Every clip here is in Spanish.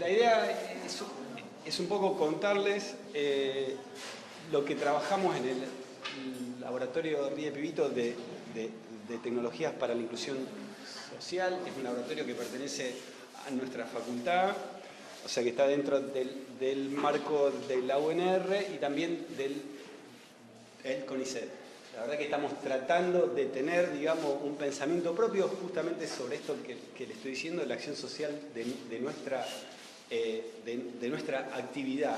La idea es un poco contarles lo que trabajamos en el laboratorio Ríe Pibito de tecnologías para la inclusión social. Es un laboratorio que pertenece a nuestra facultad, o sea que está dentro del marco de la UNR y también del CONICET. La verdad que estamos tratando de tener, digamos, un pensamiento propio justamente sobre esto que le estoy diciendo, la acción social de nuestra actividad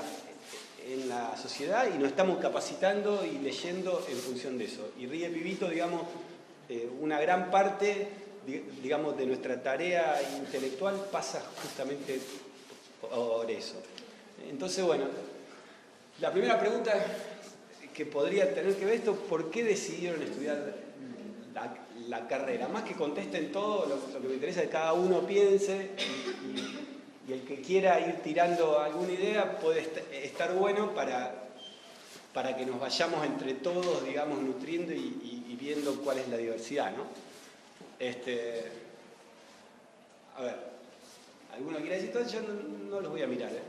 en la sociedad, y nos estamos capacitando y leyendo en función de eso. Y Ríe Pibito, digamos, una gran parte, digamos, de nuestra tarea intelectual pasa justamente por eso. Entonces, bueno, la primera pregunta que podría tener que ver esto: ¿por qué decidieron estudiar la carrera? Más que contesten todo, lo que me interesa es que cada uno piense y el que quiera ir tirando alguna idea puede estar bueno para que nos vayamos entre todos, digamos, nutriendo y viendo cuál es la diversidad, ¿no? A ver, ¿alguno quiere decir todo? Yo no los voy a mirar, ¿eh?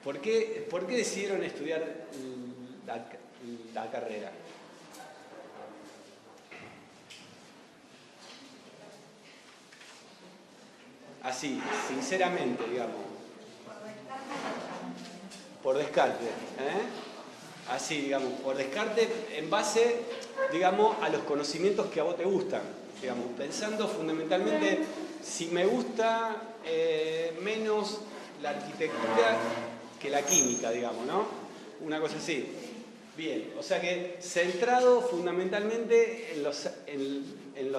¿Por qué decidieron estudiar la carrera? Así, sinceramente, digamos. Por descarte, ¿eh? Así, digamos, por descarte, en base, digamos, a los conocimientos que a vos te gustan, digamos, pensando fundamentalmente si me gusta menos la arquitectura que la química, digamos, ¿no? Una cosa así. Bien, o sea que centrado fundamentalmente en los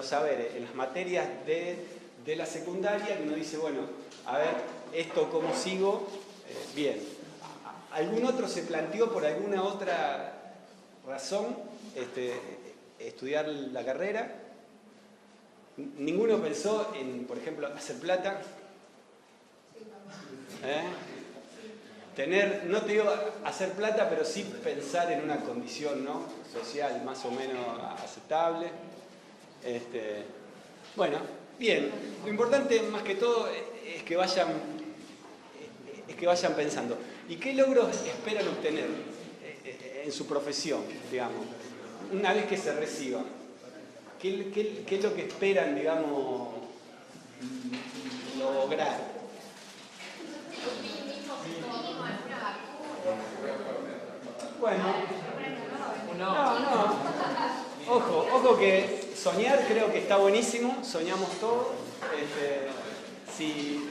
saberes, en las materias de la secundaria, que uno dice, bueno, a ver, esto cómo sigo, bien. ¿Algún otro se planteó por alguna otra razón estudiar la carrera? ¿Ninguno pensó en, por ejemplo, hacer plata? Tener, no te digo hacer plata, pero sí pensar en una condición, ¿no?, social más o menos aceptable. Bueno, bien. Lo importante, más que todo, es que vayan pensando. ¿Y qué logros esperan obtener en su profesión, digamos, una vez que se reciban? ¿Qué es lo que esperan, digamos, lograr? Bueno, no. Ojo que soñar creo que está buenísimo, soñamos todos. Si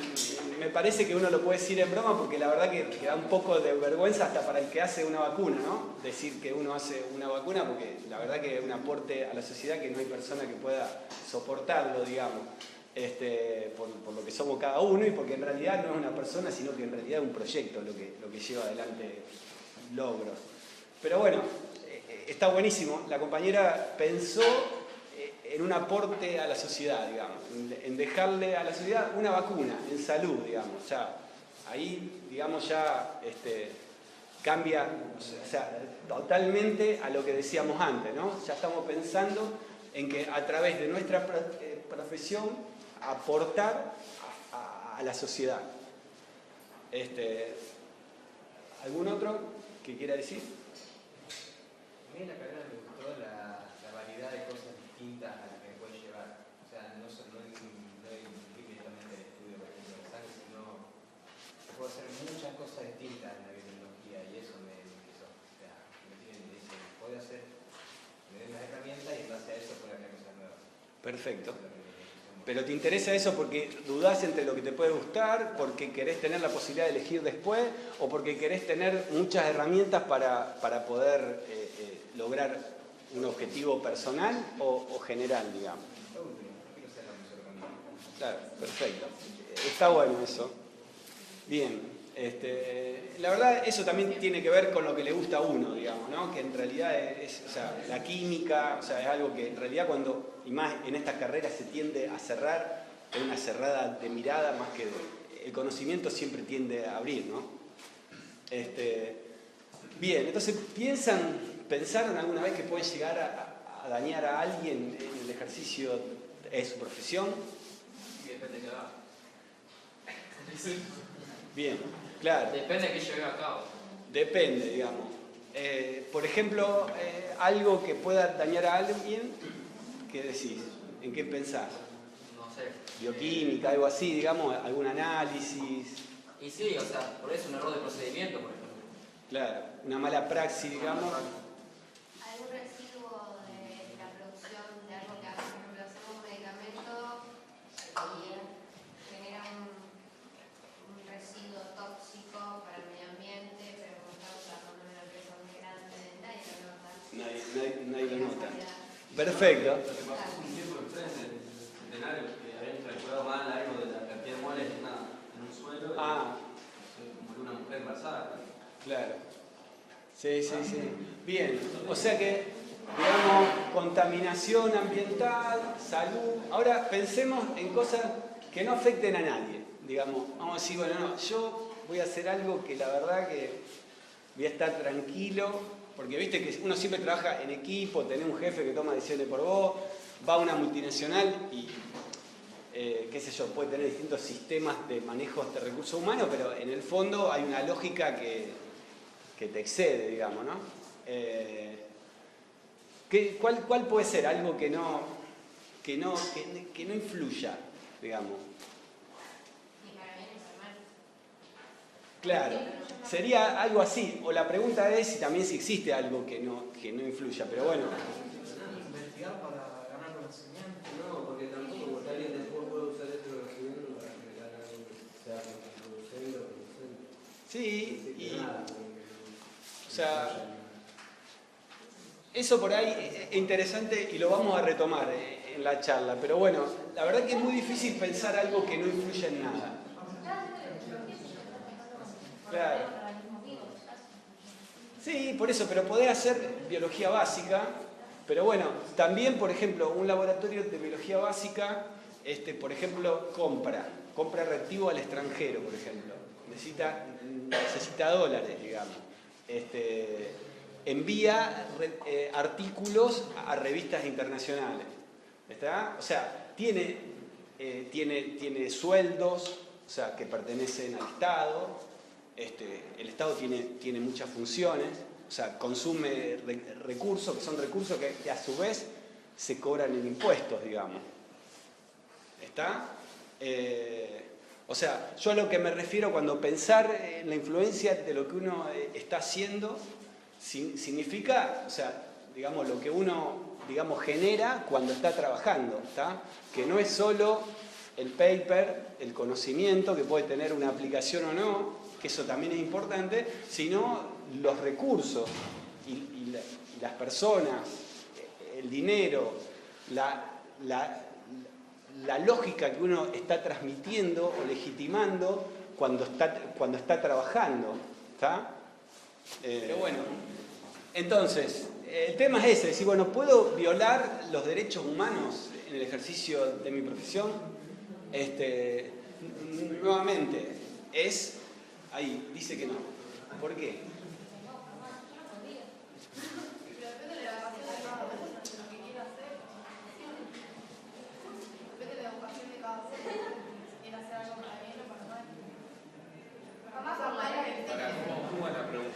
me parece que uno lo puede decir en broma, porque la verdad que da un poco de vergüenza hasta para el que hace una vacuna, ¿no? Decir que uno hace una vacuna, porque la verdad que es un aporte a la sociedad que no hay persona que pueda soportarlo, digamos, por lo que somos cada uno, y porque en realidad no es una persona, sino que en realidad es un proyecto lo que lleva adelante logros. Pero bueno, está buenísimo. La compañera pensó en un aporte a la sociedad, digamos, en dejarle a la sociedad una vacuna en salud, digamos. Ya, ahí, digamos, ya cambia, o sea, totalmente a lo que decíamos antes, ¿no? Ya estamos pensando en que a través de nuestra profesión aportar a la sociedad. ¿Algún otro que quiera decir? A mí en la carrera me gustó la variedad de cosas distintas a las que me puede llevar. O sea, no directamente el estudio, por ejemplo, de sangre, sino que puedo hacer muchas cosas distintas en la biotecnología, y eso me interesó. O sea, me dice, puedo hacer, me den las herramientas y en base a eso puedo hacer cosas nuevas. Perfecto. Pero te interesa eso porque dudás entre lo que te puede gustar, porque querés tener la posibilidad de elegir después, o porque querés tener muchas herramientas para poder lograr un objetivo personal o general, digamos. Claro, perfecto. Está bueno eso. Bien. La verdad, eso también tiene que ver con lo que le gusta a uno, digamos, ¿no? Que en realidad es, o sea, la química, o sea, es algo que en realidad cuando, y más en esta carrera, se tiende a cerrar, es una cerrada de mirada más que el conocimiento siempre tiende a abrir, ¿no? Bien, entonces, ¿pensaron alguna vez que pueden llegar a dañar a alguien en el ejercicio de su profesión? Y depende de cada Bien, claro. Depende de qué lleve a cabo. Depende, digamos. Por ejemplo, algo que pueda dañar a alguien, ¿qué decís? ¿En qué pensás? No sé. Bioquímica, algo así, digamos, algún análisis. Y sí, o sea, por eso un error de procedimiento, por ejemplo. Claro, una mala praxis, digamos. ¿Algún residuo de la producción de algo que, por ejemplo, hacemos un medicamento y genera un residuo tóxico para el medio ambiente, pero como estamos trabajando en una empresa muy grande, nadie lo nota? Nadie lo nota. Perfecto. Lo que pasó un tiempo en frente, en el centenario, que habían calculado mal algo de la cantidad de moles en un suelo y murió una mujer embarazada. Claro. Sí. Bien, o sea que, digamos, contaminación ambiental, salud. Ahora pensemos en cosas que no afecten a nadie. Digamos, vamos a decir, bueno, no, yo voy a hacer algo que la verdad que voy a estar tranquilo, porque viste que uno siempre trabaja en equipo, tenés un jefe que toma decisiones por vos, va a una multinacional y, qué sé yo, puede tener distintos sistemas de manejo de recursos humanos, pero en el fondo hay una lógica que te excede, digamos, ¿no? ¿Cuál puede ser algo que no influya, digamos? Y para bien y para mal. Claro, sería algo así. O la pregunta es si existe algo que no influya, pero bueno. Investigar para ganar conocimiento. No, porque tampoco, porque alguien después puede usar esto de conocimiento para generar algo que sea contraproducente o producente. Sí, y, Nada, o sea, eso por ahí es interesante y lo vamos a retomar en la charla, pero bueno, la verdad que es muy difícil pensar algo que no influya en nada. Claro. Sí, por eso, pero podés hacer biología básica, pero bueno, también, por ejemplo, un laboratorio de biología básica, por ejemplo, compra reactivo al extranjero, por ejemplo, necesita dólares, digamos. Envía artículos a revistas internacionales. ¿Está? O sea, tiene sueldos, o sea, que pertenecen al Estado. El Estado tiene muchas funciones, o sea, consume recursos, que son recursos que a su vez se cobran en impuestos, digamos. ¿Está? O sea, yo a lo que me refiero cuando pensar en la influencia de lo que uno está haciendo, significa, o sea, digamos, lo que uno, digamos, genera cuando está trabajando, ¿está? Que no es solo el paper, el conocimiento, que puede tener una aplicación o no, que eso también es importante, sino los recursos y las personas, el dinero, la lógica que uno está transmitiendo o legitimando cuando está trabajando, ¿está? Pero bueno, entonces, el tema es ese, decir, bueno, ¿puedo violar los derechos humanos en el ejercicio de mi profesión? Nuevamente, ahí, dice que no. ¿Por qué?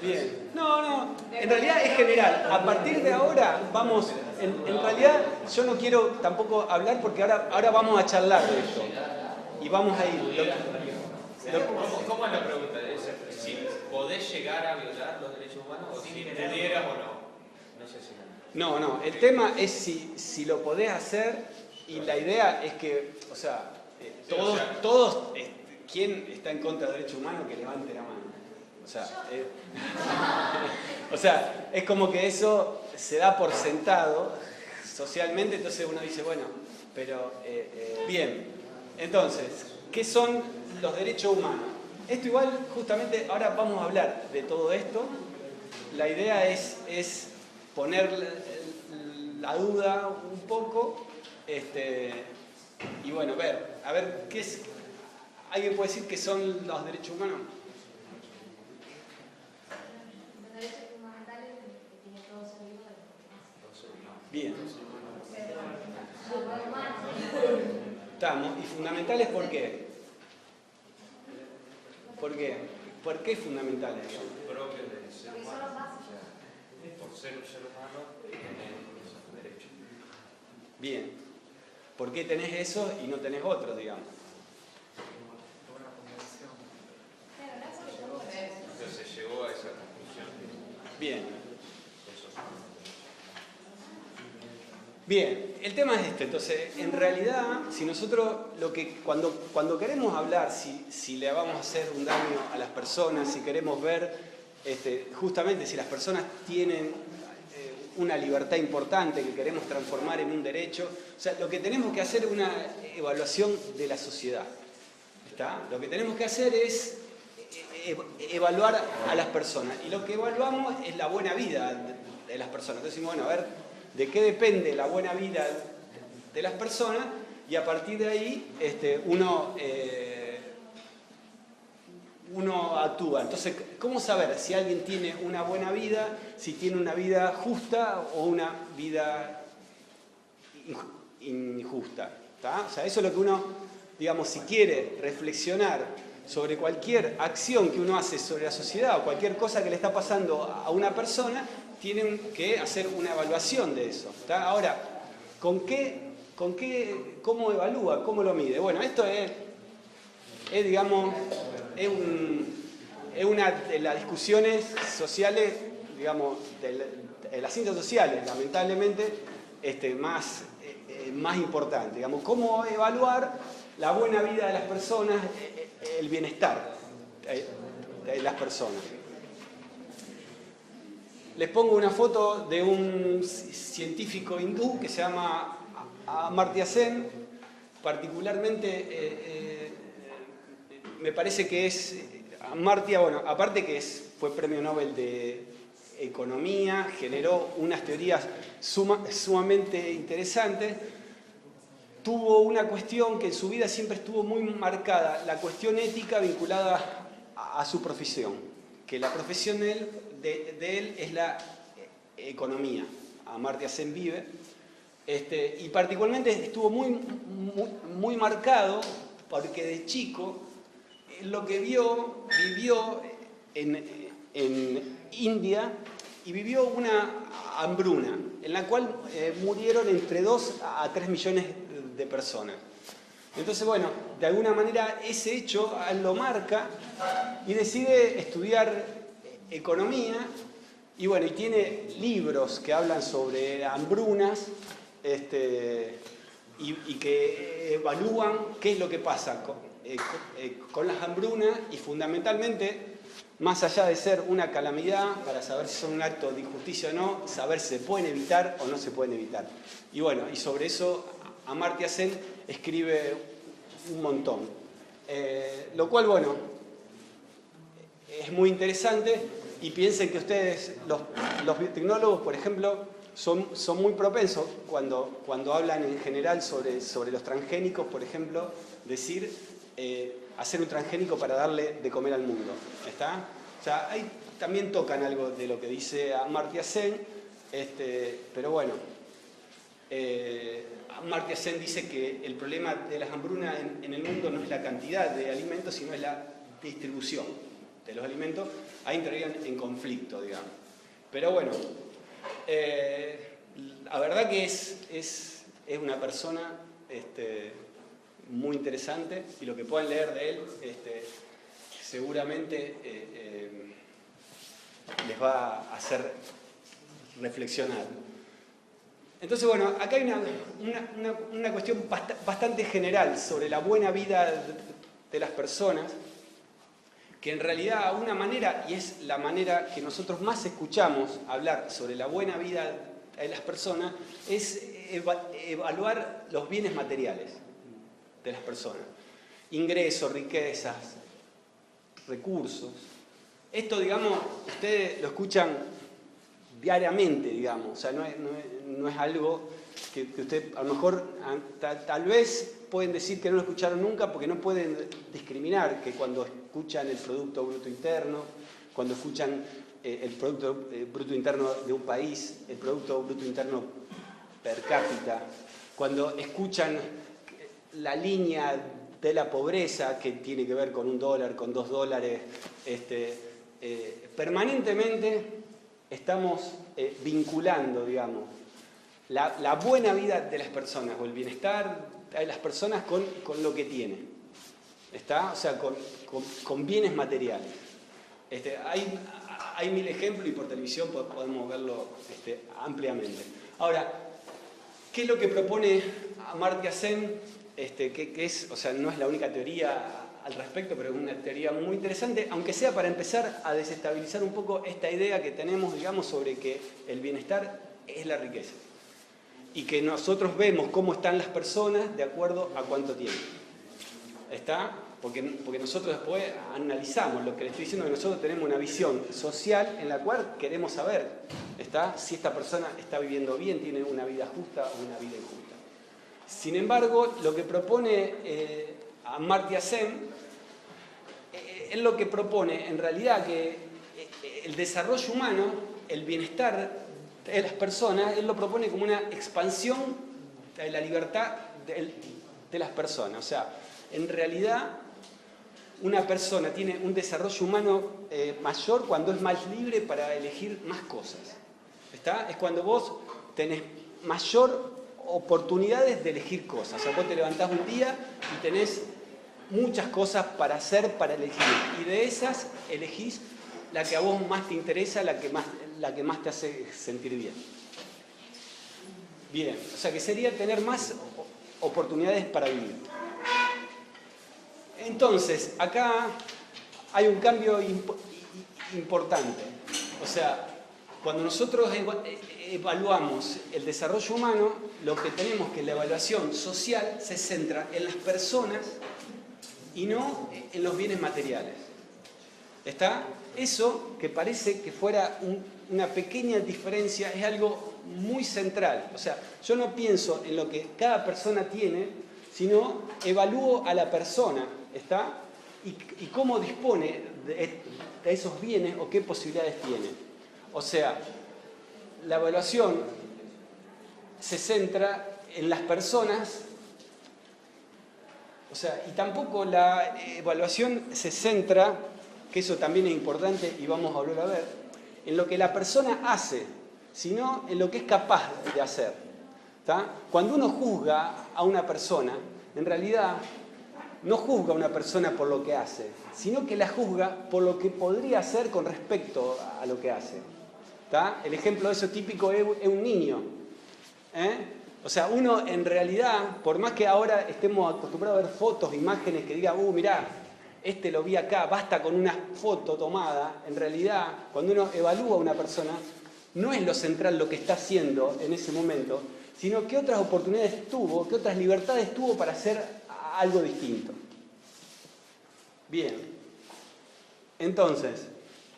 Bien. No, en realidad es general. A partir de ahora vamos, en realidad yo no quiero tampoco hablar porque ahora vamos a charlar de esto. Y vamos a ir. ¿Cómo es la pregunta? Si podés llegar a violar los derechos humanos o si pudieras o no. No sé si. No, el tema es si lo podés hacer y la idea es que, o sea, todos, ¿quién está en contra del derecho humano que levante la mano? O sea, es como que eso se da por sentado socialmente, entonces uno dice, bueno, pero bien, entonces, ¿qué son los derechos humanos? Esto igual, justamente, ahora vamos a hablar de todo esto. La idea es poner la duda un poco, y bueno, a ver, ¿qué es? ¿Alguien puede decir qué son los derechos humanos? Los derechos fundamentales que tiene todo ser vivo de Bien. los Estamos. ¿Y fundamentales por qué? ¿Por qué? ¿Por qué es fundamental? Son propios del ser humano. O sea, por ser un ser humano, tenés esos derechos. Bien. ¿Por qué tenés eso y no tenés otros, digamos? Entonces se llegó a esa conclusión. Bien. Bien, el tema es este. Entonces, en realidad, si nosotros cuando queremos hablar, si le vamos a hacer un daño a las personas, si queremos ver justamente si las personas tienen una libertad importante que queremos transformar en un derecho, o sea, lo que tenemos que hacer es una evaluación de la sociedad. ¿Está? Lo que tenemos que hacer es evaluar a las personas. Y lo que evaluamos es la buena vida de las personas. Entonces decimos, bueno, a ver, ¿de qué depende la buena vida de las personas? Y a partir de ahí uno actúa. Entonces, ¿cómo saber si alguien tiene una buena vida, si tiene una vida justa o una vida injusta? ¿Está? O sea, eso es lo que uno, digamos, si quiere reflexionar sobre cualquier acción que uno hace sobre la sociedad o cualquier cosa que le está pasando a una persona, tienen que hacer una evaluación de eso. ¿Está? Ahora, ¿cómo evalúa? ¿Cómo lo mide? Bueno, esto es una de las discusiones sociales, digamos, de las ciencias sociales, lamentablemente, más importante. Digamos, ¿cómo evaluar la buena vida de las personas, el bienestar de las personas? Les pongo una foto de un científico hindú que se llama Amartya Sen. Particularmente me parece que es Amartya, bueno, aparte que fue premio Nobel de Economía, generó unas teorías sumamente interesantes. Tuvo una cuestión que en su vida siempre estuvo muy marcada, la cuestión ética vinculada a su profesión, que la profesión de él es la economía. Amartya Sen vive, y particularmente estuvo muy marcado porque de chico lo que vivió en India y vivió una hambruna en la cual murieron entre 2 a 3 millones de personas. Entonces, bueno, de alguna manera ese hecho a él lo marca y decide estudiar economía y bueno, y tiene libros que hablan sobre hambrunas y que evalúan qué es lo que pasa con las hambrunas y fundamentalmente, más allá de ser una calamidad, para saber si son un acto de injusticia o no, saber si se pueden evitar o no se pueden evitar. Y bueno, y sobre eso Amartya Sen escribe un montón. Lo cual, bueno, es muy interesante y piensen que ustedes, los biotecnólogos, por ejemplo, son muy propensos cuando hablan en general sobre los transgénicos, por ejemplo, decir hacer un transgénico para darle de comer al mundo. ¿Está? O sea, ahí también tocan algo de lo que dice Amartya Sen, pero bueno, Amartya Sen dice que el problema de las hambrunas en el mundo no es la cantidad de alimentos, sino es la distribución de los alimentos. Ahí entrarían en conflicto, digamos. Pero bueno, la verdad que es una persona muy interesante y lo que puedan leer de él seguramente les va a hacer reflexionar. Entonces, bueno, acá hay una cuestión bastante general sobre la buena vida de las personas, que en realidad una manera, y es la manera que nosotros más escuchamos hablar sobre la buena vida de las personas, es evaluar los bienes materiales de las personas. Ingresos, riquezas, recursos. Esto, digamos, ustedes lo escuchan diariamente, digamos. O sea, no es algo que usted, a lo mejor, tal vez pueden decir que no lo escucharon nunca porque no pueden discriminar que cuando escuchan el Producto Bruto Interno, cuando escuchan el Producto Bruto Interno de un país, el Producto Bruto Interno per cápita, cuando escuchan la línea de la pobreza, que tiene que ver con $1, con $2, permanentemente estamos vinculando, digamos, la buena vida de las personas o el bienestar de las personas con lo que tienen. ¿Está? O sea, con bienes materiales. Hay 1000 ejemplos y por televisión podemos verlo ampliamente. Ahora, ¿qué es lo que propone Amartya Sen? Que es, o sea, no es la única teoría al respecto, pero es una teoría muy interesante, aunque sea para empezar a desestabilizar un poco esta idea que tenemos, digamos, sobre que el bienestar es la riqueza. Y que nosotros vemos cómo están las personas de acuerdo a cuánto tienen. ¿Está? Porque nosotros después analizamos lo que les estoy diciendo, que nosotros tenemos una visión social en la cual queremos saber, ¿está?, si esta persona está viviendo bien, tiene una vida justa o una vida injusta. Sin embargo, lo que propone Amartya Sen, él lo que propone en realidad que el desarrollo humano, el bienestar de las personas, él lo propone como una expansión de la libertad de las personas. O sea, en realidad una persona tiene un desarrollo humano mayor cuando es más libre para elegir más cosas. ¿Está? Es cuando vos tenés mayor oportunidades de elegir cosas. O sea, vos te levantás un día y tenés muchas cosas para hacer, para elegir. Y de esas elegís la que a vos más te interesa, la que más te hace sentir bien. Bien, o sea que sería tener más oportunidades para vivir. Entonces, acá hay un cambio importante. O sea, cuando nosotros evaluamos el desarrollo humano, lo que tenemos que la evaluación social se centra en las personas y no en los bienes materiales. ¿Está? Eso, que parece que fuera una pequeña diferencia, es algo muy central. O sea, yo no pienso en lo que cada persona tiene, sino evalúo a la persona, ¿está? Y cómo dispone de esos bienes o qué posibilidades tiene. O sea, la evaluación se centra en las personas, o sea, y tampoco la evaluación se centra, que eso también es importante y vamos a volver a ver, en lo que la persona hace, sino en lo que es capaz de hacer. ¿Está? Cuando uno juzga a una persona, en realidad no juzga a una persona por lo que hace, sino que la juzga por lo que podría hacer con respecto a lo que hace. ¿Está? El ejemplo de eso típico es un niño. O sea, uno en realidad, por más que ahora estemos acostumbrados a ver fotos, imágenes que digan, mirá, lo vi acá, basta con una foto tomada, en realidad, cuando uno evalúa a una persona, no es lo central lo que está haciendo en ese momento, sino qué otras oportunidades tuvo, qué otras libertades tuvo para hacer algo distinto. Bien. Entonces,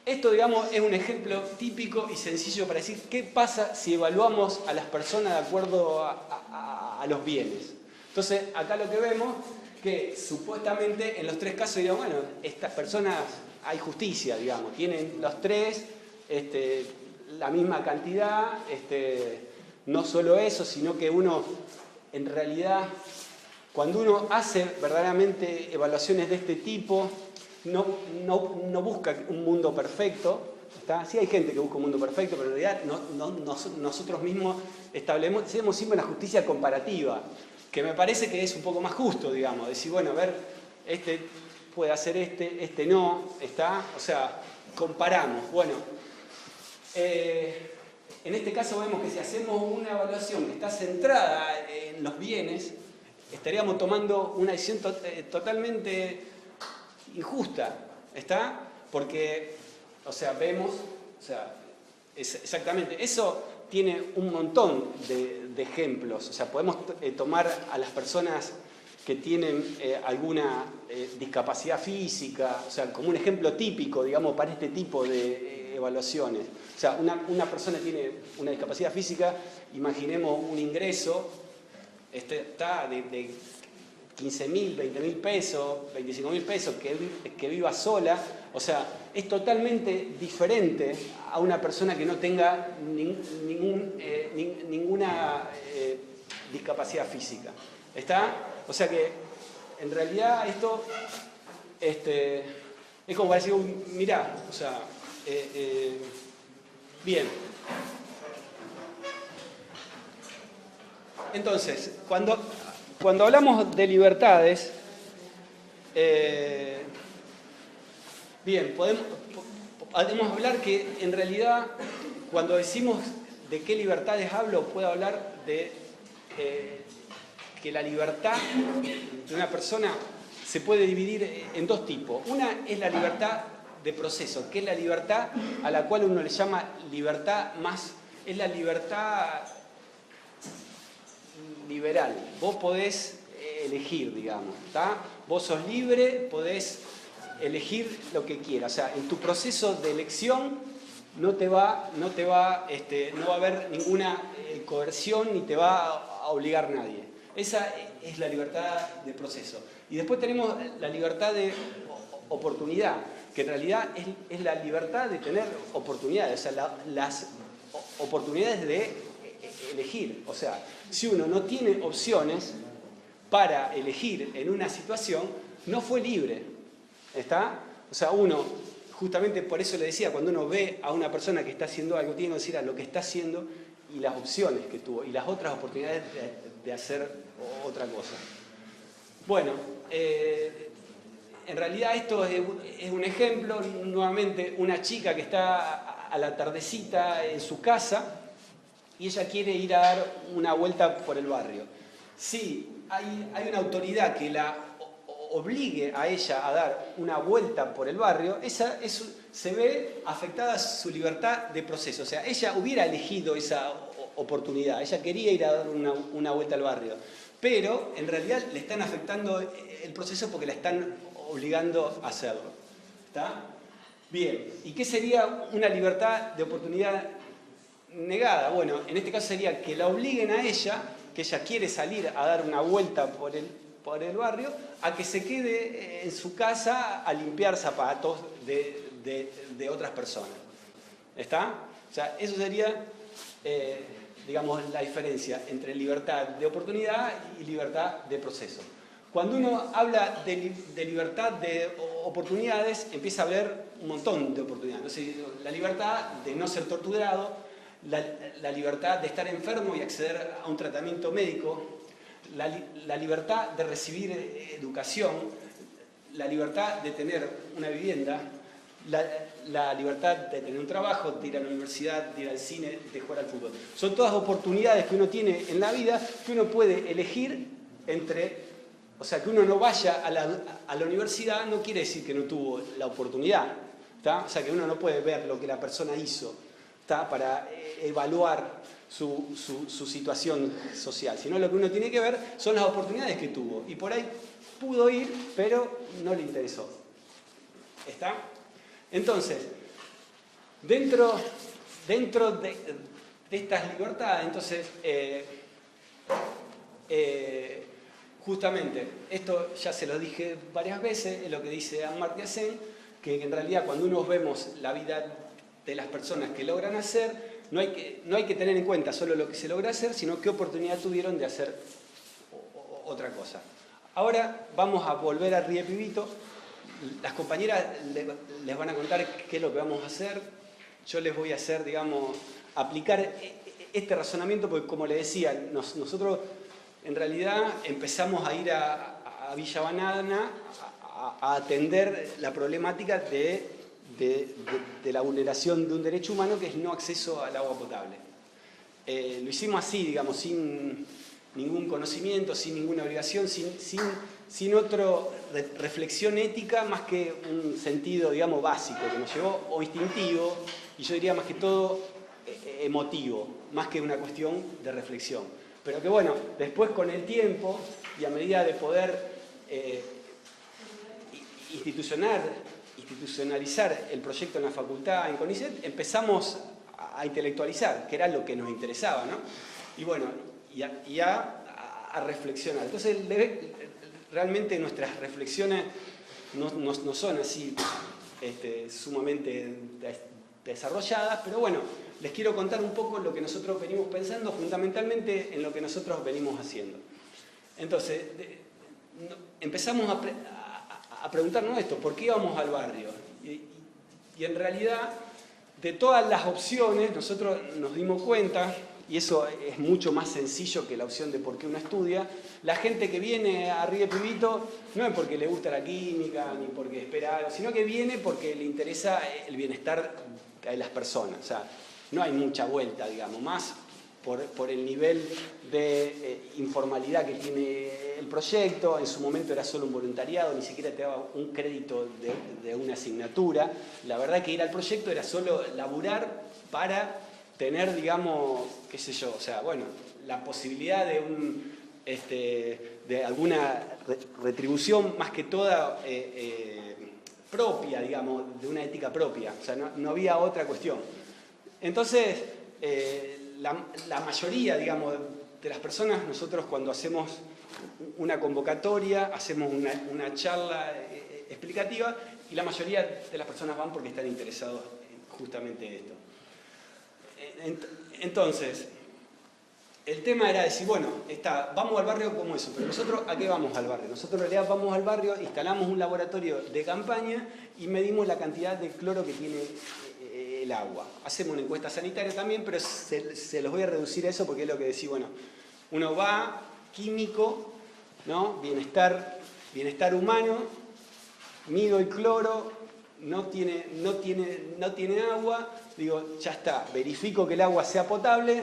esto, digamos, es un ejemplo típico y sencillo para decir qué pasa si evaluamos a las personas de acuerdo a los bienes. Entonces, acá lo que vemos que supuestamente en los tres casos, digamos, bueno, estas personas hay justicia, digamos, tienen los tres la misma cantidad, no solo eso, sino que uno, en realidad, cuando uno hace verdaderamente evaluaciones de este tipo, no busca un mundo perfecto. ¿Está? Sí hay gente que busca un mundo perfecto, pero en realidad nosotros mismos establecemos siempre una justicia comparativa, que me parece que es un poco más justo, digamos, decir, bueno, a ver, puede hacer este no, ¿está? O sea, comparamos. Bueno, en este caso vemos que si hacemos una evaluación que está centrada en los bienes, estaríamos tomando una decisión totalmente injusta, ¿está? Porque, o sea, vemos, o sea, exactamente, eso tiene un montón de ejemplos. O sea, podemos tomar a las personas que tienen alguna discapacidad física, o sea, como un ejemplo típico, digamos, para este tipo de evaluaciones. O sea, una persona tiene una discapacidad física, imaginemos un ingreso, está de 15.000, 20.000 pesos, 25.000 pesos, que viva sola. O sea, es totalmente diferente a una persona que no tenga ninguna discapacidad física. ¿Está? O sea que en realidad esto es como para decir, mirá, o sea, bien. Entonces, cuando hablamos de libertades, bien, podemos hablar que en realidad cuando decimos de qué libertades hablo, puedo hablar de que la libertad de una persona se puede dividir en dos tipos. Una es la libertad de proceso, que es la libertad a la cual uno le llama libertad más, es la libertad liberal. Vos podés elegir, digamos, ¿tá? Vos sos libre, podés elegir lo que quieras. O sea, en tu proceso de elección no va a haber ninguna coerción ni te va a obligar nadie. Esa es la libertad de proceso. Y después tenemos la libertad de oportunidad, que en realidad es la libertad de tener oportunidades, o sea, las oportunidades de elegir. O sea, si uno no tiene opciones para elegir en una situación, no fue libre. ¿Está? O sea, uno, justamente por eso le decía, cuando uno ve a una persona que está haciendo algo, tiene que decir a lo que está haciendo y las opciones que tuvo y las otras oportunidades de hacer otra cosa. Bueno, en realidad esto es un ejemplo, nuevamente, una chica que está a la tardecita en su casa y ella quiere ir a dar una vuelta por el barrio. Sí, hay una autoridad que la obligue a ella a dar una vuelta por el barrio, se ve afectada su libertad de proceso. O sea, ella hubiera elegido esa oportunidad, ella quería ir a dar una vuelta al barrio, pero en realidad le están afectando el proceso porque la están obligando a hacerlo. ¿Está? Bien, ¿y qué sería una libertad de oportunidad negada? Bueno, en este caso sería que la obliguen a ella, que ella quiere salir a dar una vuelta por el barrio, a que se quede en su casa a limpiar zapatos de otras personas. ¿Está? O sea, eso sería, digamos, la diferencia entre libertad de oportunidad y libertad de proceso. Cuando uno habla de libertad de oportunidades, empieza a haber un montón de oportunidades. Entonces, la libertad de no ser torturado, la libertad de estar enfermo y acceder a un tratamiento médico, la libertad de recibir educación, la libertad de tener una vivienda, la libertad de tener un trabajo, de ir a la universidad, de ir al cine, de jugar al fútbol. Son todas oportunidades que uno tiene en la vida que uno puede elegir entre... O sea, que uno no vaya a la universidad no quiere decir que no tuvo la oportunidad. ¿Tá? O sea, que uno no puede ver lo que la persona hizo, ¿tá? Para evaluar su situación social, sino lo que uno tiene que ver son las oportunidades que tuvo. Y por ahí pudo ir, pero no le interesó. ¿Está? Entonces, dentro de estas libertades, entonces, justamente, esto ya se lo dije varias veces, es lo que dice Amartya Sen, que en realidad cuando uno vemos la vida de las personas que logran hacer, no hay que tener en cuenta solo lo que se logra hacer, sino qué oportunidad tuvieron de hacer otra cosa. Ahora vamos a volver a Ríe Pibito. Las compañeras les van a contar qué es lo que vamos a hacer. Yo les voy a hacer, digamos, aplicar este razonamiento, porque como les decía, nosotros en realidad empezamos a ir a Villa Banana a atender la problemática de la vulneración de un derecho humano que es no acceso al agua potable. Lo hicimos así, digamos, sin ningún conocimiento, sin ninguna obligación, sin otra reflexión ética más que un sentido, digamos, básico que nos llevó, o instintivo, y yo diría más que todo emotivo, más que una cuestión de reflexión. Pero que bueno, después con el tiempo y a medida de poder institucionalizar el proyecto en la facultad, en CONICET, empezamos a intelectualizar, que era lo que nos interesaba, ¿no? Y bueno, y a reflexionar. Entonces, realmente nuestras reflexiones no son así sumamente desarrolladas, pero bueno, les quiero contar un poco lo que nosotros venimos pensando, fundamentalmente en lo que nosotros venimos haciendo. Entonces, empezamos a preguntarnos esto, ¿por qué íbamos al barrio? Y en realidad, de todas las opciones, nosotros nos dimos cuenta, y eso es mucho más sencillo que la opción de por qué uno estudia, la gente que viene a Río Pibito no es porque le gusta la química, ni porque espera algo, sino que viene porque le interesa el bienestar de las personas. O sea, no hay mucha vuelta, digamos, más por el nivel de informalidad que tiene el proyecto. En su momento era solo un voluntariado, ni siquiera te daba un crédito de una asignatura. La verdad que ir al proyecto era solo laburar para tener, digamos, qué sé yo, o sea, bueno, la posibilidad de alguna retribución más que toda propia, digamos, de una ética propia. O sea, no había otra cuestión. Entonces, la mayoría, digamos, de las personas, nosotros cuando hacemos una convocatoria, hacemos una charla explicativa, y la mayoría de las personas van porque están interesados en justamente esto. Entonces, el tema era decir, bueno, vamos al barrio como eso, pero nosotros, ¿a qué vamos al barrio? Nosotros en realidad vamos al barrio, instalamos un laboratorio de campaña y medimos la cantidad de cloro que tiene el agua. Hacemos una encuesta sanitaria también, pero se los voy a reducir a eso porque es lo que decía, bueno, uno va, químico, ¿no? Bienestar humano, mido el cloro, no tiene agua, digo, ya está, verifico que el agua sea potable,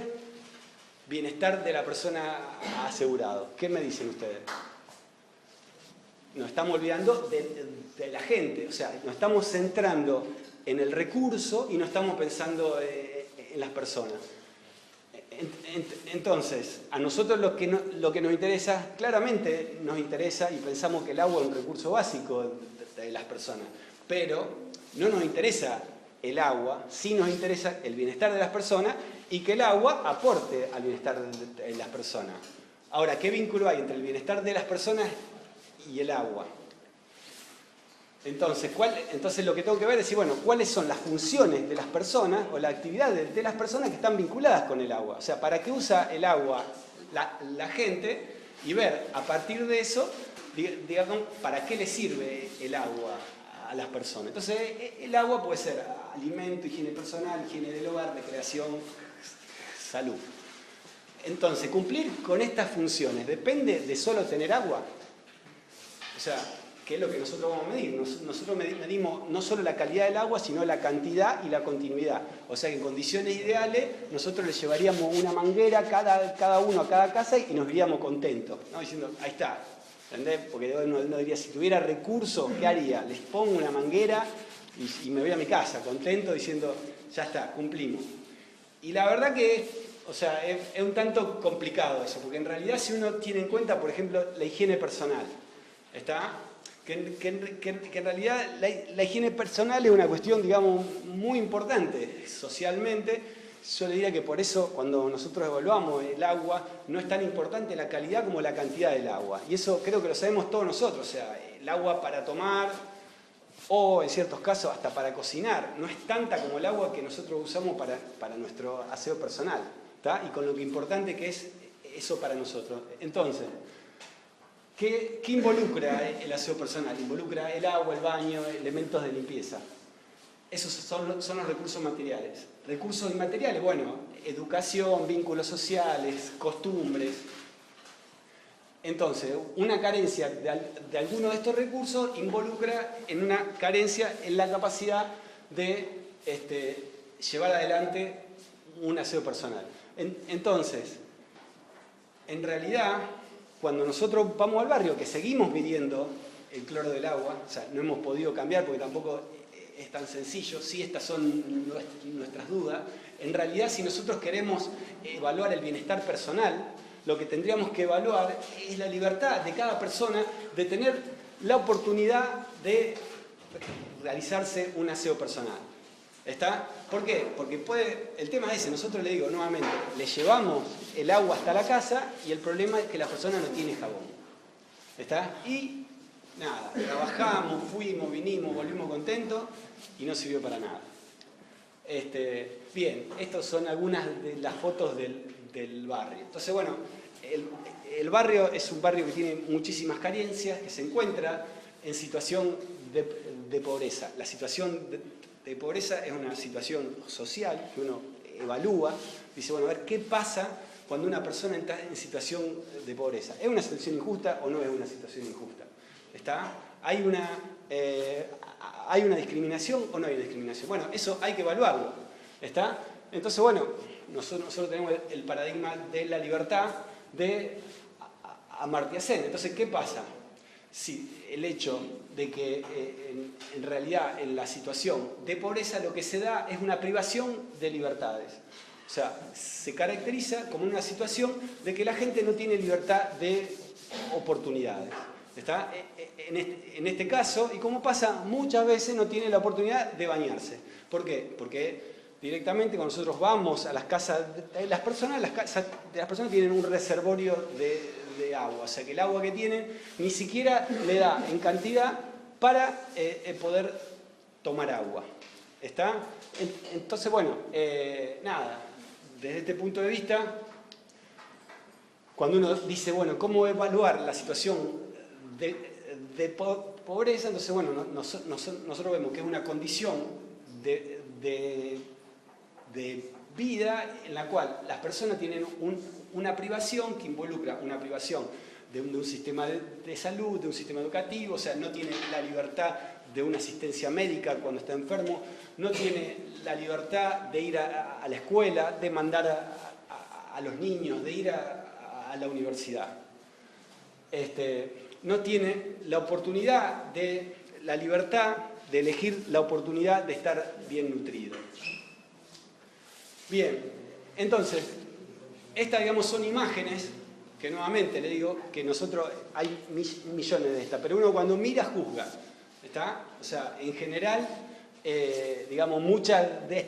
bienestar de la persona asegurado. ¿Qué me dicen ustedes? Nos estamos olvidando de la gente, o sea, nos estamos centrando en el recurso y no estamos pensando en las personas. Entonces, a nosotros lo que nos interesa, claramente nos interesa y pensamos que el agua es un recurso básico de las personas, pero no nos interesa el agua, sí nos interesa el bienestar de las personas y que el agua aporte al bienestar de las personas. Ahora, ¿qué vínculo hay entre el bienestar de las personas y el agua? Entonces lo que tengo que ver es decir, bueno, ¿cuáles son las funciones de las personas o la actividad de las personas que están vinculadas con el agua? O sea, ¿para qué usa el agua la gente? Y ver, a partir de eso, digamos, ¿para qué le sirve el agua a las personas? Entonces, el agua puede ser alimento, higiene personal, higiene del hogar, recreación, salud. Entonces, cumplir con estas funciones depende de solo tener agua. O sea, ¿qué es lo que nosotros vamos a medir? Nosotros medimos no solo la calidad del agua, sino la cantidad y la continuidad. O sea que en condiciones ideales nosotros le llevaríamos una manguera cada uno a cada casa y nos iríamos contentos, ¿no? Diciendo, ahí está, ¿entendés? Porque uno diría, si tuviera recursos, ¿qué haría? Les pongo una manguera y me voy a mi casa, contento, diciendo, ya está, cumplimos. Y la verdad que, o sea, es un tanto complicado eso, porque en realidad si uno tiene en cuenta, por ejemplo, la higiene personal, ¿está? Que en realidad la higiene personal es una cuestión, digamos, muy importante socialmente. Yo le diría que por eso cuando nosotros evaluamos el agua no es tan importante la calidad como la cantidad del agua. Y eso creo que lo sabemos todos nosotros. O sea, el agua para tomar o en ciertos casos hasta para cocinar no es tanta como el agua que nosotros usamos para nuestro aseo personal, ¿tá? Y con lo que importante que es eso para nosotros. Entonces, ¿qué involucra el aseo personal? Involucra el agua, el baño, elementos de limpieza. Esos son los recursos materiales. Recursos inmateriales, bueno, educación, vínculos sociales, costumbres. Entonces, una carencia de alguno de estos recursos involucra en una carencia en la capacidad de llevar adelante un aseo personal. Entonces, en realidad, cuando nosotros vamos al barrio, que seguimos midiendo el cloro del agua, o sea, no hemos podido cambiar porque tampoco es tan sencillo, sí, estas son nuestras dudas. En realidad, si nosotros queremos evaluar el bienestar personal, lo que tendríamos que evaluar es la libertad de cada persona de tener la oportunidad de realizarse un aseo personal. ¿Está? ¿Por qué? Porque el tema es ese, nosotros le digo nuevamente, le llevamos el agua hasta la casa y el problema es que la persona no tiene jabón. ¿Está? Y nada, trabajamos, fuimos, vinimos, volvimos contentos y no sirvió para nada. Bien, estas son algunas de las fotos del barrio. Entonces, bueno, el barrio es un barrio que tiene muchísimas carencias, que se encuentra en situación de pobreza. La situación de pobreza es una situación social que uno evalúa, dice, bueno, a ver, ¿qué pasa cuando una persona está en situación de pobreza? ¿Es una situación injusta o no es una situación injusta? ¿Está? ¿Hay una discriminación o no hay discriminación? Bueno, eso hay que evaluarlo. ¿Está? Entonces, bueno, nosotros tenemos el paradigma de la libertad de Amartya Sen. Entonces, ¿qué pasa? Si el hecho de que en realidad en la situación de pobreza lo que se da es una privación de libertades. O sea, se caracteriza como una situación de que la gente no tiene libertad de oportunidades. ¿Está? En este caso, y como pasa muchas veces, no tiene la oportunidad de bañarse. ¿Por qué? Porque directamente cuando nosotros vamos a las casas de las personas, tienen un reservorio de agua. O sea que el agua que tienen ni siquiera le da en cantidad para poder tomar agua. ¿Está? Entonces, bueno, nada, desde este punto de vista, cuando uno dice, bueno, ¿cómo evaluar la situación de pobreza? Entonces, bueno, nosotros vemos que es una condición de vida en la cual las personas tienen una privación que involucra una privación de un sistema de salud, de un sistema educativo, o sea, no tiene la libertad de una asistencia médica cuando está enfermo, no tiene la libertad de ir a la escuela, de mandar a los niños, de ir a la universidad. No tiene la oportunidad de la libertad de elegir la oportunidad de estar bien nutrido. Bien, entonces, estas, digamos, son imágenes que nuevamente le digo que nosotros hay millones de estas, pero uno cuando mira juzga, ¿está? O sea, en general, digamos, muchas de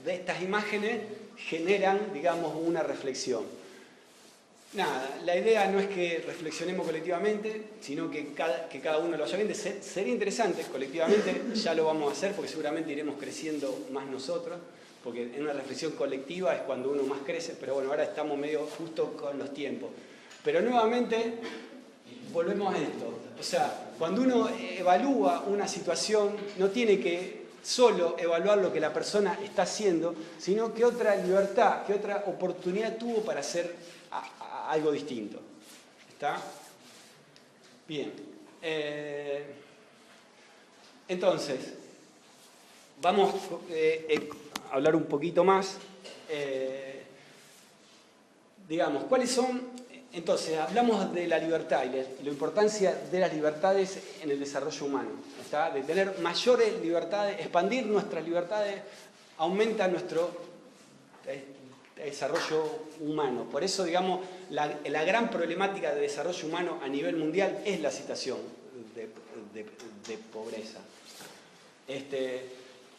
estas imágenes generan, digamos, una reflexión. Nada, la idea no es que reflexionemos colectivamente, sino que cada uno lo vaya viendo. Sería interesante, colectivamente ya lo vamos a hacer, porque seguramente iremos creciendo más nosotros, porque en una reflexión colectiva es cuando uno más crece, pero bueno, ahora estamos medio justo con los tiempos. Pero nuevamente, volvemos a esto. O sea, cuando uno evalúa una situación, no tiene que solo evaluar lo que la persona está haciendo, sino qué otra libertad, qué otra oportunidad tuvo para hacer algo distinto. ¿Está? Bien. Entonces, vamos a hablar un poquito más. Digamos, ¿cuáles son? Entonces, hablamos de la libertad y la importancia de las libertades en el desarrollo humano. ¿Está? De tener mayores libertades, expandir nuestras libertades, aumenta nuestro desarrollo humano. Por eso, digamos, la gran problemática de desarrollo humano a nivel mundial es la situación de pobreza.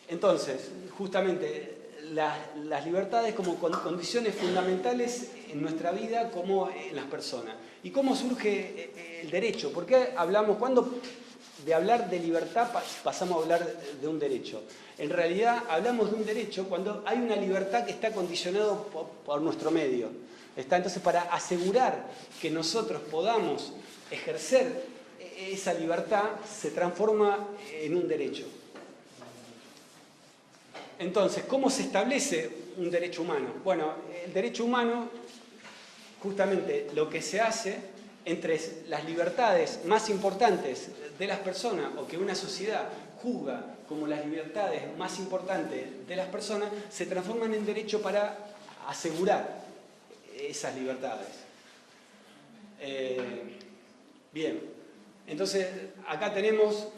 Entonces, justamente, las libertades como condiciones fundamentales en nuestra vida como en las personas. ¿Y cómo surge el derecho? ¿Por qué hablamos, cuando de hablar de libertad pasamos a hablar de un derecho? En realidad hablamos de un derecho cuando hay una libertad que está condicionada por nuestro medio. Entonces, para asegurar que nosotros podamos ejercer esa libertad, se transforma en un derecho. Entonces, ¿cómo se establece un derecho humano? Bueno, el derecho humano, justamente lo que se hace entre las libertades más importantes de las personas o que una sociedad juzga como las libertades más importantes de las personas, se transforman en derecho para asegurar esas libertades. Bien, entonces acá tenemos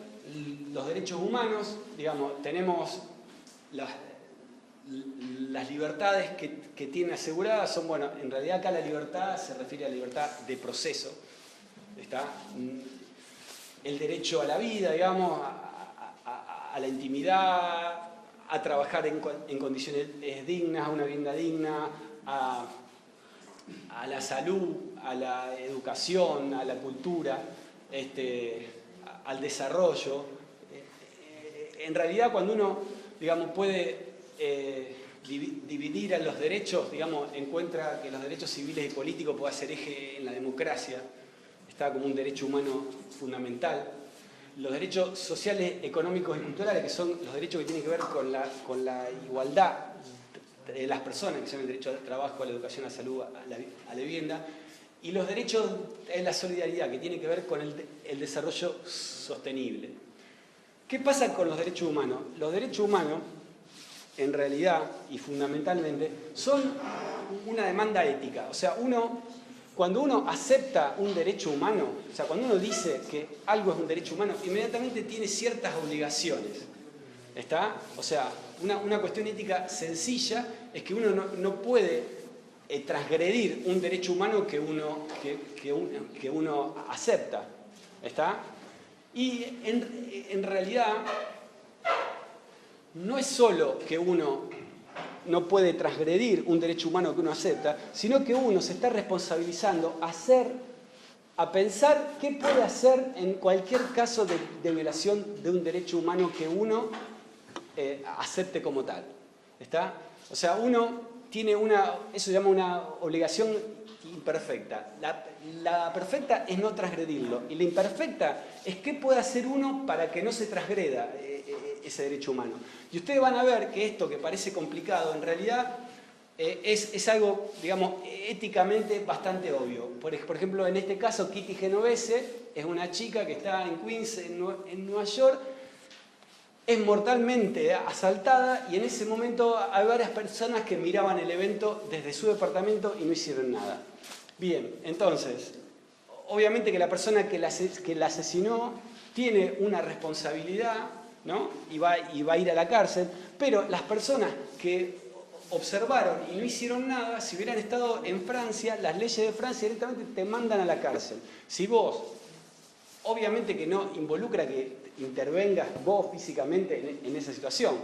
los derechos humanos, digamos, tenemos las libertades que tiene aseguradas son, bueno, en realidad acá la libertad se refiere a la libertad de proceso, ¿está? El derecho a la vida, digamos, a la intimidad, a trabajar en condiciones dignas, a una vivienda digna, a la salud, a la educación, a la cultura, al desarrollo. En realidad, cuando uno, digamos, puede dividir a los derechos, digamos, encuentra que los derechos civiles y políticos pueden ser eje en la democracia, está como un derecho humano fundamental. Los derechos sociales, económicos y culturales, que son los derechos que tienen que ver con la igualdad de las personas, que son el derecho al trabajo, a la educación, a la salud, a la vivienda, y los derechos en la solidaridad, que tiene que ver con el desarrollo sostenible. ¿Qué pasa con los derechos humanos? Los derechos humanos, en realidad y fundamentalmente, son una demanda ética. O sea, cuando uno acepta un derecho humano, o sea, cuando uno dice que algo es un derecho humano, inmediatamente tiene ciertas obligaciones. ¿Está? O sea, una cuestión ética sencilla es que uno no puede transgredir un derecho humano que uno acepta. ¿Está? Y en realidad no es solo que uno no puede transgredir un derecho humano que uno acepta, sino que uno se está responsabilizando a pensar qué puede hacer en cualquier caso de violación de un derecho humano que uno acepte como tal. ¿Está? O sea, uno tiene eso se llama una obligación imperfecta. La perfecta es no transgredirlo, y la imperfecta es qué puede hacer uno para que no se transgreda ese derecho humano. Y ustedes van a ver que esto que parece complicado, en realidad es algo, digamos, éticamente bastante obvio. Por ejemplo, en este caso, Kitty Genovese es una chica que está en Queens, en Nueva York, es mortalmente asaltada, y en ese momento hay varias personas que miraban el evento desde su departamento y no hicieron nada. Bien, entonces, obviamente que la persona que la asesinó tiene una responsabilidad, ¿no? Y va a ir a la cárcel, pero las personas que observaron y no hicieron nada, si hubieran estado en Francia, las leyes de Francia directamente te mandan a la cárcel. Si vos, obviamente que no involucra que intervengas vos físicamente en esa situación,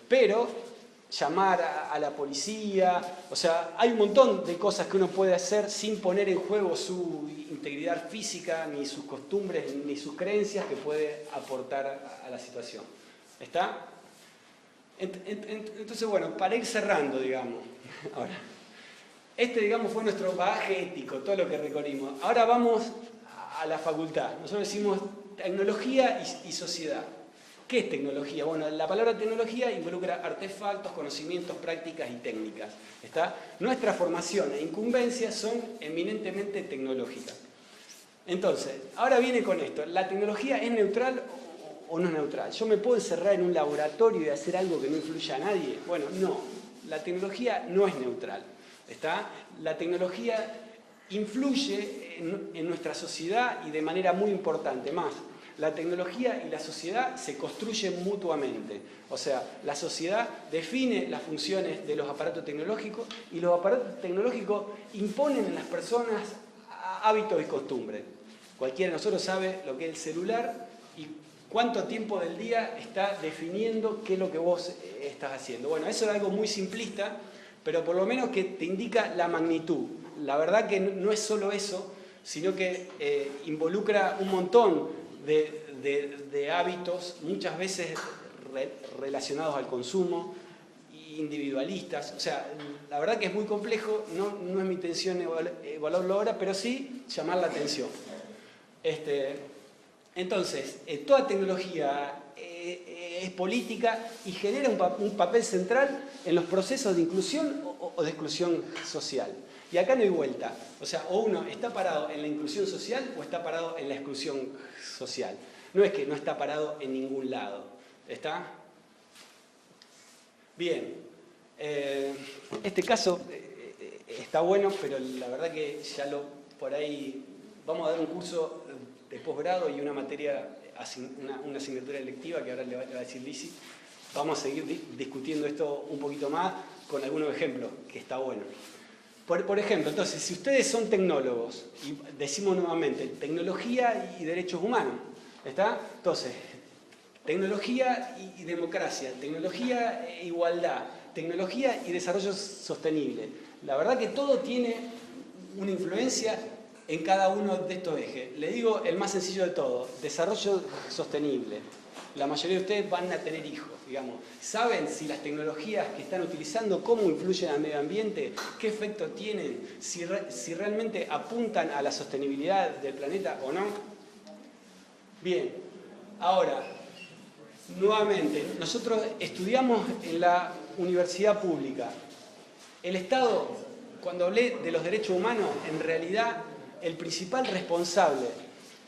pero llamar a la policía, o sea, hay un montón de cosas que uno puede hacer sin poner en juego su integridad física, ni sus costumbres, ni sus creencias, que puede aportar a la situación. ¿Está? Entonces, bueno, para ir cerrando, digamos, ahora, digamos, fue nuestro bagaje ético, todo lo que recorrimos. Ahora vamos a la facultad. Nosotros decimos tecnología y sociedad. ¿Qué es tecnología? Bueno, la palabra tecnología involucra artefactos, conocimientos, prácticas y técnicas. ¿Está? Nuestra formación e incumbencias son eminentemente tecnológicas. Entonces, ahora viene con esto. ¿La tecnología es neutral o no es neutral? ¿Yo me puedo encerrar en un laboratorio y hacer algo que no influya a nadie? Bueno, no. La tecnología no es neutral. ¿Está? La tecnología influye en nuestra sociedad y de manera muy importante. Más, la tecnología y la sociedad se construyen mutuamente. O sea, la sociedad define las funciones de los aparatos tecnológicos, y los aparatos tecnológicos imponen en las personas hábitos y costumbres. Cualquiera de nosotros sabe lo que es el celular y cuánto tiempo del día está definiendo qué es lo que vos estás haciendo. Bueno, eso es algo muy simplista, pero por lo menos que te indica la magnitud. La verdad que no es solo eso, sino que involucra un montón de hábitos, muchas veces relacionados al consumo, individualistas. O sea, la verdad que es muy complejo, no es mi intención evaluarlo ahora, pero sí llamar la atención. Entonces, toda tecnología es política y genera un papel central en los procesos de inclusión o de exclusión social. Y acá no hay vuelta. O sea, o uno está parado en la inclusión social o está parado en la exclusión social. No es que no está parado en ningún lado. ¿Está? Bien. Este caso está bueno, pero la verdad que ya por ahí vamos a dar un curso de posgrado y una materia, una asignatura electiva que ahora le va a decir Lizzy. Vamos a seguir discutiendo esto un poquito más con algunos ejemplos, que está bueno. Por ejemplo, entonces, si ustedes son tecnólogos, y decimos nuevamente, tecnología y derechos humanos, ¿está? Entonces, tecnología y democracia, tecnología e igualdad, tecnología y desarrollo sostenible. La verdad que todo tiene una influencia en cada uno de estos ejes. Le digo el más sencillo de todo, desarrollo sostenible. la mayoría de ustedes van a tener hijos, digamos. ¿Saben si las tecnologías que están utilizando, cómo influyen al medio ambiente? ¿Qué efecto tienen? Si realmente apuntan a la sostenibilidad del planeta o no. Bien, ahora, nuevamente, nosotros estudiamos en la universidad pública. El Estado, cuando hablé de los derechos humanos, en realidad el principal responsable,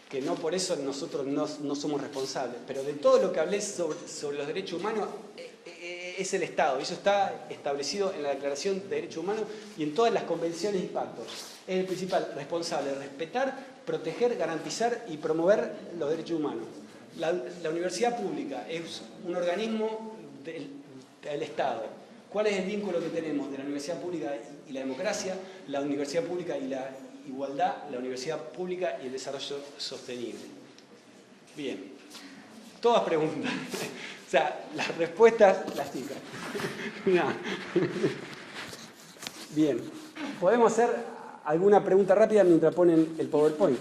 que no por eso nosotros no somos responsables, pero de todo lo que hablé sobre los derechos humanos es el Estado. Eso está establecido en la Declaración de Derechos Humanos y en todas las convenciones y pactos. Es el principal responsable de respetar, proteger, garantizar y promover los derechos humanos. La universidad pública es un organismo del Estado. ¿Cuál es el vínculo que tenemos de la universidad pública y la democracia, la universidad pública y la igualdad, la universidad pública y el desarrollo sostenible? Bien, todas preguntas. O sea, las respuestas las chicas. Bien, ¿podemos hacer alguna pregunta rápida mientras ponen el PowerPoint?